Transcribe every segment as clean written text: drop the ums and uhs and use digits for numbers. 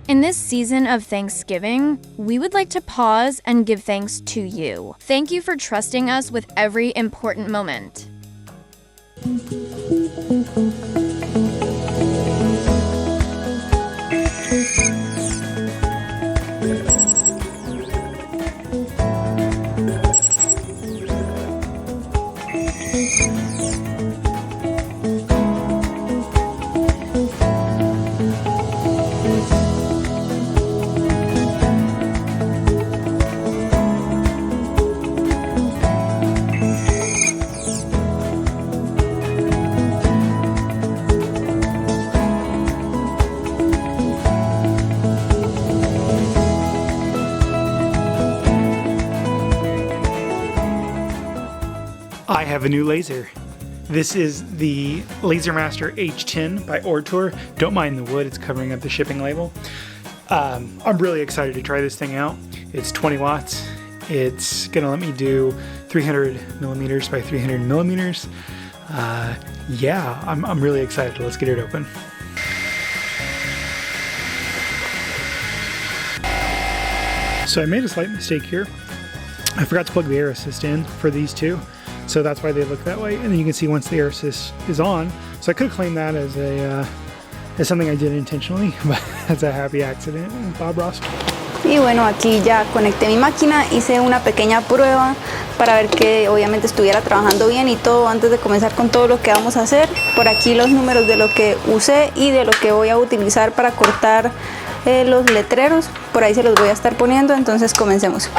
In this season of Thanksgiving, we would like to pause and give thanks to you. Thank you for trusting us with every important moment. I have a new laser. This is the LaserMaster H10 by Ortur. Don't mind the wood, it's covering up the shipping label. I'm really excited to try this thing out. It's 20 watts. It's gonna let me do 300 millimeters by 300 millimeters. Yeah, I'm really excited. Let's get it open. So I made a slight mistake here. I forgot to plug the air assist in for these two. So that's why they look that way. And then you can see once the air assist is on. So I could claim that as something I did intentionally, but that's a happy accident, Bob Ross. Y bueno, aquí ya conecté mi máquina, hice una pequeña prueba para ver que obviamente estuviera trabajando bien y todo antes de comenzar con todo lo que vamos a hacer. Por aquí los números de lo que usé y de lo que voy a utilizar para cortar los letreros. Por ahí se los voy a estar poniendo, entonces comencemos.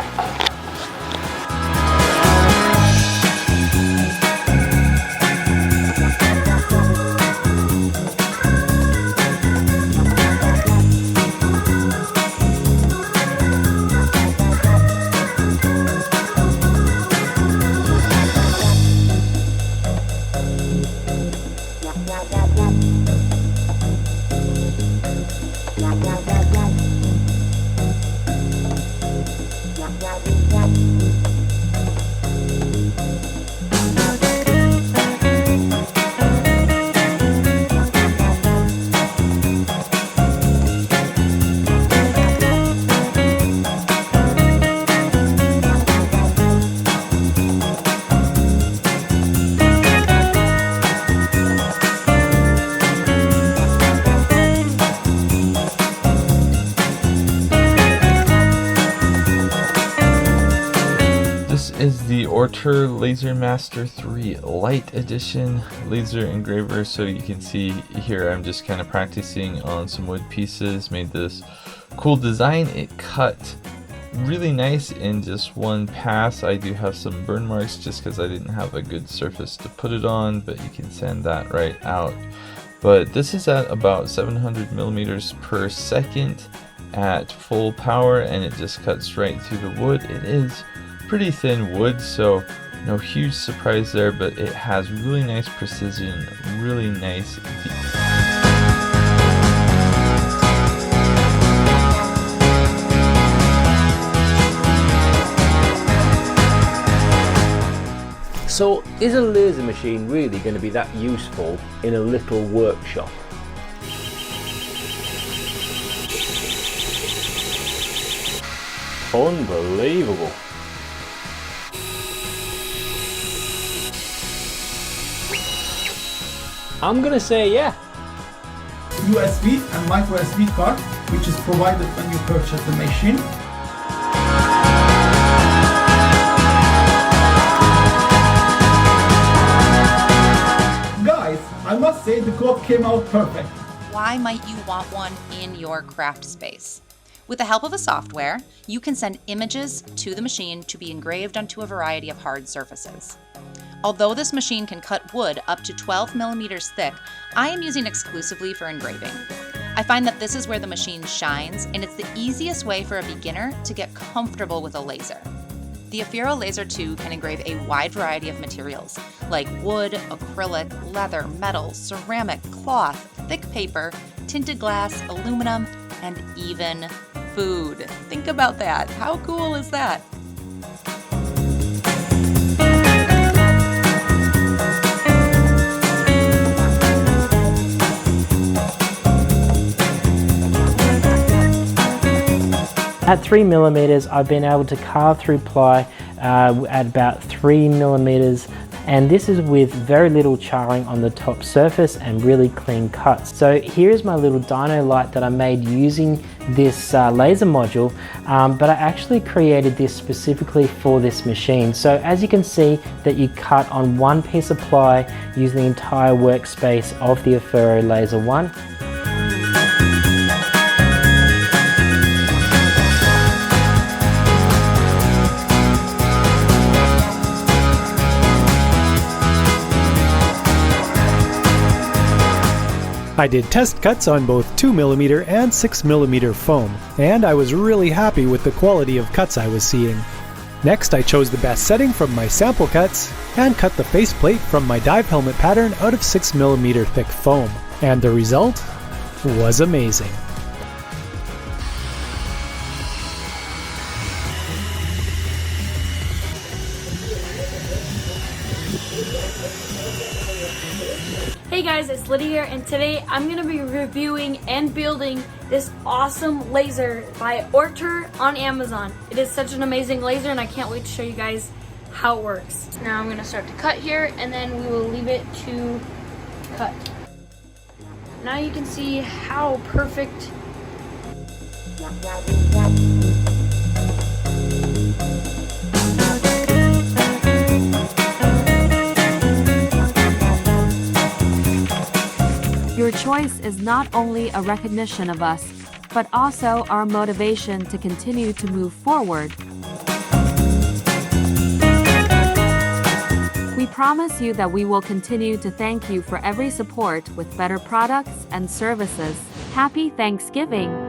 Is the Ortur LaserMaster 3 Light Edition laser engraver. So you can see here I'm just kind of practicing on some wood pieces, made this cool design. It cut really nice in just one pass. I do have some burn marks just because I didn't have a good surface to put it on, but you can sand that right out. But this is at about 700 millimeters per second at full power, and it just cuts right through the wood. It is pretty thin wood, so no huge surprise there, but it has really nice precision, really nice. So is a laser machine really going to be that useful in a little workshop? Unbelievable. I'm gonna say yeah. USB and micro SD card, which is provided when you purchase the machine. Guys, I must say the clock came out perfect. Why might you want one in your craft space? With the help of a software, you can send images to the machine to be engraved onto a variety of hard surfaces. Although this machine can cut wood up to 12 millimeters thick, I am using exclusively for engraving. I find that this is where the machine shines, and it's the easiest way for a beginner to get comfortable with a laser. The Afiro Laser 2 can engrave a wide variety of materials, like wood, acrylic, leather, metal, ceramic, cloth, thick paper, tinted glass, aluminum, and even food. Think about that. How cool is that? At 3 millimeters, I've been able to carve through ply at about 3 millimeters, and this is with very little charring on the top surface and really clean cuts. So here is my little dyno light that I made using this laser module, but I actually created this specifically for this machine. So as you can see that you cut on one piece of ply using the entire workspace of the Ortur Laser 1. I did test cuts on both 2mm and 6mm foam, and I was really happy with the quality of cuts I was seeing. Next, I chose the best setting from my sample cuts and cut the faceplate from my dive helmet pattern out of 6mm thick foam, and the result was amazing. Hey guys, it's Lydia here, and today I'm going to be reviewing and building this awesome laser by Ortur on Amazon. It is such an amazing laser and I can't wait to show you guys how it works. Now I'm going to start to cut here and then we will leave it to cut. Now you can see how perfect Your choice is not only a recognition of us, but also our motivation to continue to move forward. We promise you that we will continue to thank you for every support with better products and services. Happy Thanksgiving!